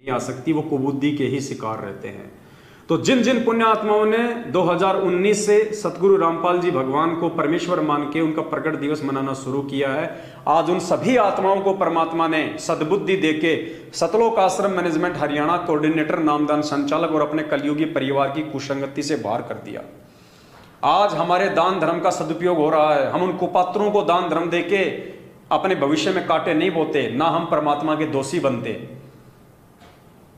आ सकती, वो कुबुद्धि के ही शिकार रहते हैं। तो जिन जिन पुण्यात्माओं ने 2019 से सतगुरु रामपाल जी भगवान को परमेश्वर मान के उनका प्रकट दिवस मनाना शुरू किया है, आज उन सभी आत्माओं को परमात्मा ने सद्बुद्धि देके सतलोक आश्रम मैनेजमेंट हरियाणा कोऑर्डिनेटर, नामदान संचालक और अपने कलयुगी परिवार की कुसंगति से बाहर कर दिया। आज हमारे दान धर्म का सदुपयोग हो रहा है। हम उन कुपात्रों को दान धर्म देके अपने भविष्य में कांटे नहीं बोते, ना हम परमात्मा के दोषी बनते।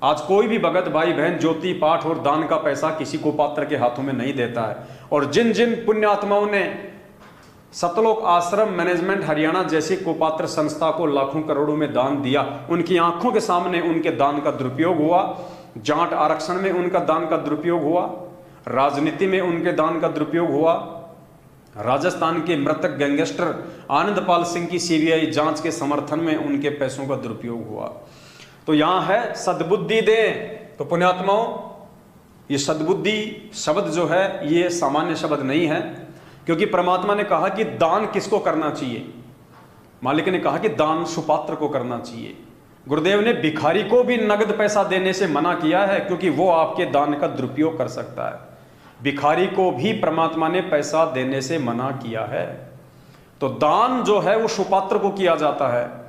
आज कोई भी भगत भाई बहन ज्योति पाठ और दान का पैसा किसी कुपात्र के हाथों में नहीं देता है। और जिन जिन पुण्यात्माओं ने सतलोक आश्रम मैनेजमेंट हरियाणा जैसी कुपात्र संस्था को लाखों करोड़ों में दान दिया, उनकी आंखों के सामने उनके दान का दुरुपयोग हुआ। जाट आरक्षण में उनका दान का दुरुपयोग हुआ, राजनीति में उनके दान का दुरुपयोग हुआ, राजस्थान के मृतक गैंगस्टर आनंदपाल सिंह की सीबीआई जांच के समर्थन में उनके पैसों का दुरुपयोग हुआ। तो यहां है सद्बुद्धि दे। तो पुण्यात्माओं, ये सद्बुद्धि शब्द जो है ये सामान्य शब्द नहीं है, क्योंकि परमात्मा ने कहा कि दान किसको करना चाहिए। मालिक ने कहा कि दान सुपात्र को करना चाहिए। गुरुदेव ने भिखारी को भी नगद पैसा देने से मना किया है, क्योंकि वो आपके दान का दुरुपयोग कर सकता है। भिखारी को भी परमात्मा ने पैसा देने से मना किया है। तो दान जो है वो सुपात्र को किया जाता है।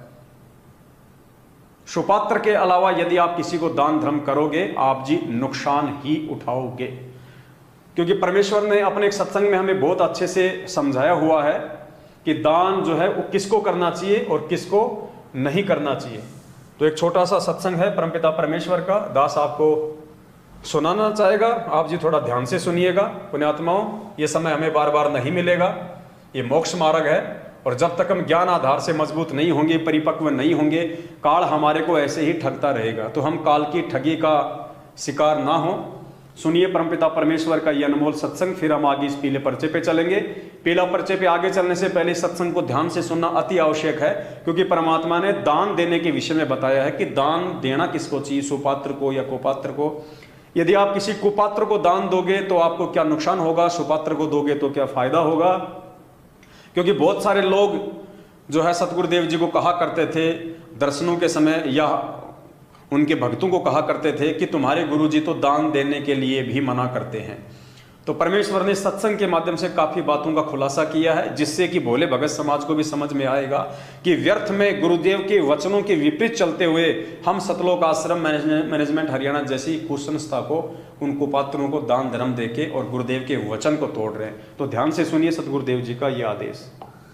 सुपात्र के अलावा यदि आप किसी को दान धर्म करोगे, आप जी नुकसान ही उठाओगे। क्योंकि परमेश्वर ने अपने एक सत्संग में हमें बहुत अच्छे से समझाया हुआ है कि दान जो है वो किसको करना चाहिए और किसको नहीं करना चाहिए। तो एक छोटा सा सत्संग है परमपिता परमेश्वर का, दास आपको सुनाना चाहेगा। आप जी थोड़ा ध्यान से सुनिएगा। पुण्यात्माओं, ये समय हमें बार बार नहीं मिलेगा, ये मोक्ष मार्ग है। और जब तक हम ज्ञान आधार से मजबूत नहीं होंगे, परिपक्व नहीं होंगे, काल हमारे को ऐसे ही ठगता रहेगा। तो हम काल की ठगी का शिकार ना हो। सुनिए परमपिता परमेश्वर का ये अनमोल सत्संग, फिर हम आगे इस पीले पर्चे पे चलेंगे। पीला पर्चे पे आगे चलने से पहले सत्संग को ध्यान से सुनना अति आवश्यक है, क्योंकि परमात्मा ने दान देने के विषय में बताया है कि दान देना किसको चाहिए, सुपात्र को या कुपात्र को। यदि आप किसी कुपात्र को दान दोगे तो आपको क्या नुकसान होगा, सुपात्र को दोगे तो क्या फायदा होगा। क्योंकि बहुत सारे लोग जो है सतगुरुदेव जी को कहा करते थे दर्शनों के समय, या उनके भक्तों को कहा करते थे कि तुम्हारे गुरु जी तो दान देने के लिए भी मना करते हैं। तो परमेश्वर ने सत्संग के माध्यम से काफ़ी बातों का खुलासा किया है, जिससे कि भोले भगत समाज को भी समझ में आएगा कि व्यर्थ में गुरुदेव के वचनों के विपरीत चलते हुए हम सतलोक आश्रम मैनेजमेंट हरियाणा जैसी कुसंस्था को, उन कुपात्रों को दान धर्म देके और गुरुदेव के वचन को तोड़ रहे हैं। तो ध्यान से सुनिए सतगुरुदेव जी का ये आदेश।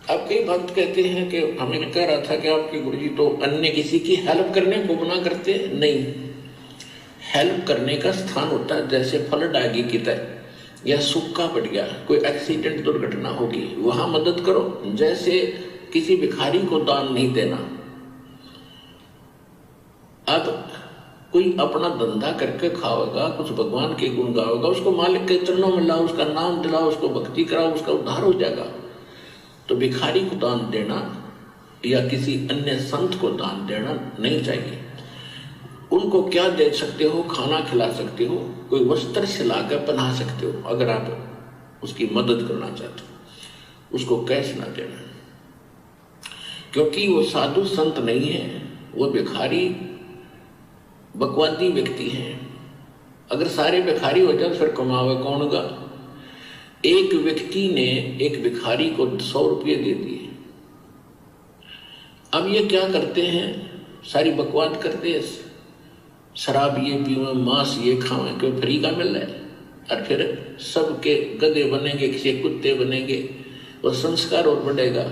अब कई भक्त कहते हैं कि हमें कह रहा था कि आपके गुरुजी तो अन्य किसी की हेल्प करने को मना करते। नहीं, हेल्प करने का स्थान होता है, जैसे फल डागी की तरह, या सूखा पड़ गया, कोई एक्सीडेंट दुर्घटना होगी, वहां मदद करो। जैसे किसी भिखारी को दान नहीं देना। अब कोई अपना धंधा करके खाओगा, कुछ भगवान के गुण गाओगा, उसको मालिक के चरणों में लाओ, उसका नाम दिलाओ, उसको भक्ति कराओ, उसका उद्धार हो जाएगा। तो भिखारी को दान देना या किसी अन्य संत को दान देना नहीं चाहिए। उनको क्या दे सकते हो, खाना खिला सकते हो, कोई वस्त्र सिलाकर पहना सकते हो। अगर आप उसकी मदद करना चाहते हो, उसको कैश ना देना, क्योंकि वो साधु संत नहीं है, वो भिखारी बकवादी व्यक्ति हैं। अगर सारे भिखारी हो जाए फिर कमावे कौन गा। एक व्यक्ति ने एक भिखारी को 100 रुपये दे दिए। अब ये क्या करते हैं, सारी बकवाद करते हैं, शराब ये पीवे, मांस ये खावें, क्यों फ्री का मिल रहा है। और फिर सबके गधे बनेंगे, किसी कुत्ते बनेंगे, और संस्कार और बढ़ेगा।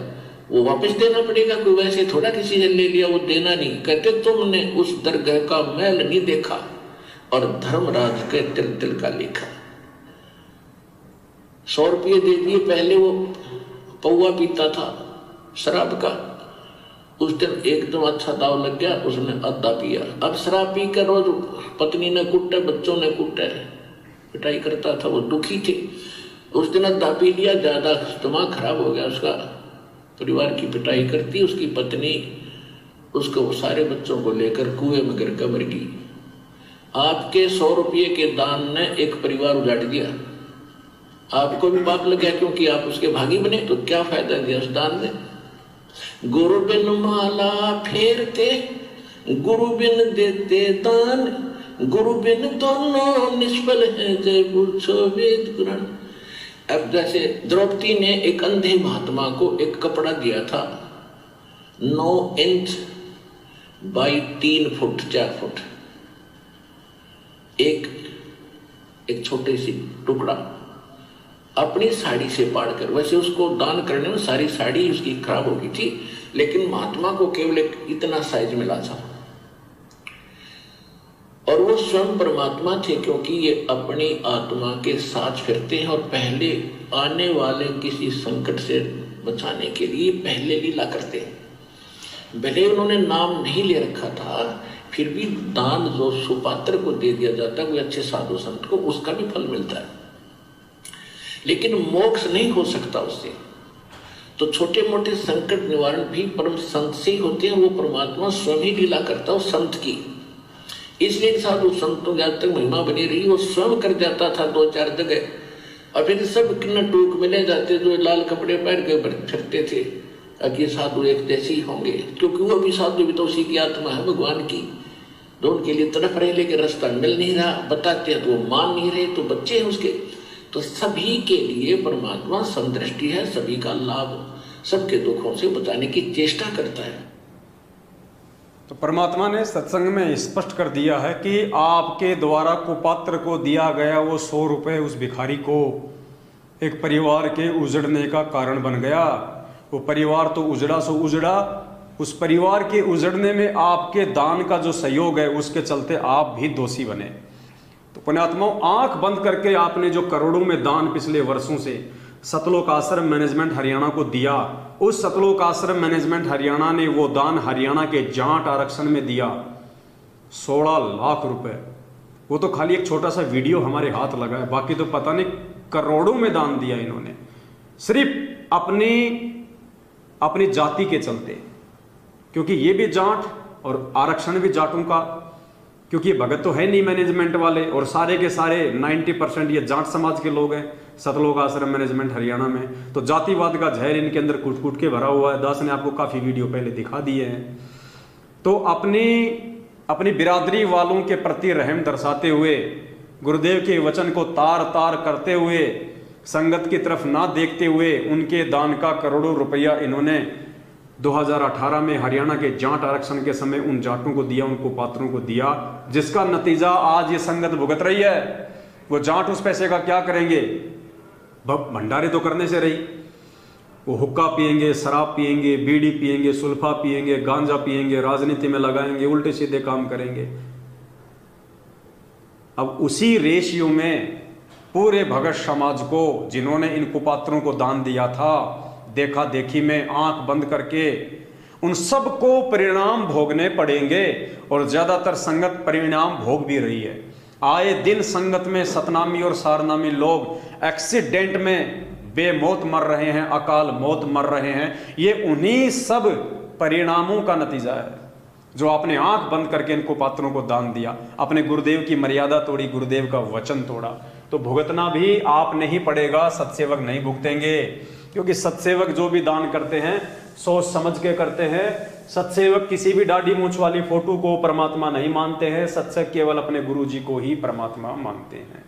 वो वापस देना पड़ेगा, कोई वैसे थोड़ा किसी से ले लिया वो देना नहीं। कहते तुमने उस दरगाह का मैल नहीं देखा और धर्मराज के तिल तिल का लिखा। 100 रुपये दे दिए। पहले वो पौवा पीता था शराब का, उस दिन एकदम अच्छा दाव लग गया, उसने आधा पिया। अब शराब पी कर रोज पत्नी ने कुटे, बच्चों ने कुटे, पिटाई करता था, वो दुखी थे। उस दिन आधा पी लिया, ज्यादा दिमाग खराब हो गया उसका, परिवार की पिटाई करती, उसकी पत्नी उसको सारे बच्चों को लेकर कुएं में गिर कर मर गई। आपके 100 रुपये के दान ने एक परिवार उजाड़ दिया। आपको भी पाप लग गया, क्योंकि आप उसके भागी बने। तो क्या फायदा दिया उस दान ने। गुरु बिन माला फेरते गुरु बिन देते दान, गुरु बिन दोनों निष्फल है, जय पूछो वेद पुराण। अब जैसे द्रौपदी ने एक अंधे महात्मा को एक कपड़ा दिया था 9 इंच बाई 3 फुट 4 फुट, एक छोटे सी टुकड़ा अपनी साड़ी से पाड़ कर। वैसे उसको दान करने में सारी साड़ी उसकी खराब हो गई थी, लेकिन महात्मा को केवल एक इतना साइज मिला था। और वो स्वयं परमात्मा थे, क्योंकि ये अपनी आत्मा के साथ फिरते हैं और पहले आने वाले किसी संकट से बचाने के लिए पहले लीला करते हैं। भले उन्होंने नाम नहीं ले रखा था, फिर भी दान जो सुपात्र को दे दिया जाता है, कोई अच्छे साधु संत को, उसका भी फल मिलता है, लेकिन मोक्ष नहीं हो सकता उससे। तो छोटे मोटे संकट निवारण भी परम संत से ही होते हैं, वो परमात्मा स्वयं ही लीला करता है संत की। इसलिए साधु संतों की आज तक महिमा बनी रही, वो स्वयं कर जाता था 2-4 जगह, और फिर सब किन्ना टूक मिले जाते जो लाल कपड़े पहन के फिरते थे, कि साधु एक जैसे ही होंगे, क्योंकि वो भी साधु भी तो उसी की आत्मा है भगवान की, जो उनके लिए तड़प रहे लेकिन रास्ता मिल नहीं रहा, बताते हैं तो वो मान नहीं रहे, तो बच्चे हैं उसके। तो सभी के लिए परमात्मा समदृष्टि है, सभी का लाभ, सबके दुखों से बचाने की चेष्टा करता है। तो परमात्मा ने सत्संग में स्पष्ट कर दिया है कि आपके द्वारा कुपात्र को दिया गया वो 100 रुपये उस भिखारी को एक परिवार के उजड़ने का कारण बन गया। वो परिवार तो उजड़ा सो उजड़ा, उस परिवार के उजड़ने में आपके दान का जो सहयोग है उसके चलते आप भी दोषी बने। तो पुण्यात्माओं, आंख बंद करके आपने जो करोड़ों में दान पिछले वर्षों से सतलोक आश्रम मैनेजमेंट हरियाणा को दिया, उस सतलोक आश्रम मैनेजमेंट हरियाणा ने वो दान हरियाणा के जाट आरक्षण में दिया 16 लाख रुपए। वो तो खाली एक छोटा सा वीडियो हमारे हाथ लगा है, बाकी तो पता नहीं करोड़ों में दान दिया इन्होंने, सिर्फ अपनी जाति के चलते, क्योंकि ये भी जाट और आरक्षण भी जाटों का, क्योंकि भगत तो है नहीं मैनेजमेंट वाले, और सारे के सारे 90% ये जाट समाज के लोग हैं सतलोक आश्रम मैनेजमेंट हरियाणा में। तो जातिवाद का जहर इनके अंदर कूट कूट के भरा हुआ है। दास ने आपको काफी वीडियो पहले दिखा दिए हैं। तो अपनी बिरादरी वालों के प्रति रहम दर्शाते हुए, गुरुदेव के वचन को तार तार करते हुए, संगत की तरफ ना देखते हुए, उनके दान का करोड़ों रुपया इन्होंने 2018 में हरियाणा के जाट आरक्षण के समय उन जाटों को दिया, उनको पात्रों को दिया, जिसका नतीजा आज ये संगत भुगत रही है। वो जाट उस पैसे का क्या करेंगे? भंडारे तो करने से रही, वो हुक्का पिएंगे, शराब पिएंगे, बीड़ी पिएंगे, सुल्फा पिएंगे, गांजा पिएंगे, राजनीति में लगाएंगे, उल्टे सीधे काम करेंगे। अब उसी रेशियो में पूरे भगत समाज को, जिन्होंने इन कुपात्रों को दान दिया था, देखा देखी में आंख बंद करके उन सबको परिणाम भोगने पड़ेंगे, और ज्यादातर संगत परिणाम भोग भी रही है। आए दिन संगत में सतनामी और सारनामी लोग एक्सीडेंट में बेमौत मर रहे हैं, अकाल मौत मर रहे हैं। ये उन्हीं सब परिणामों का नतीजा है जो आपने आंख बंद करके इनको पात्रों को दान दिया, अपने गुरुदेव की मर्यादा तोड़ी, गुरुदेव का वचन तोड़ा। तो भुगतना भी आपने ही पड़ेगा, सत्सेवक नहीं भुगतेंगे, क्योंकि सत्सेवक जो भी दान करते हैं सोच समझ के करते हैं। सत्सेवक किसी भी दाढ़ी मूंछ वाली फोटो को परमात्मा नहीं मानते हैं, सत्संग केवल अपने गुरु जी को ही परमात्मा मानते हैं।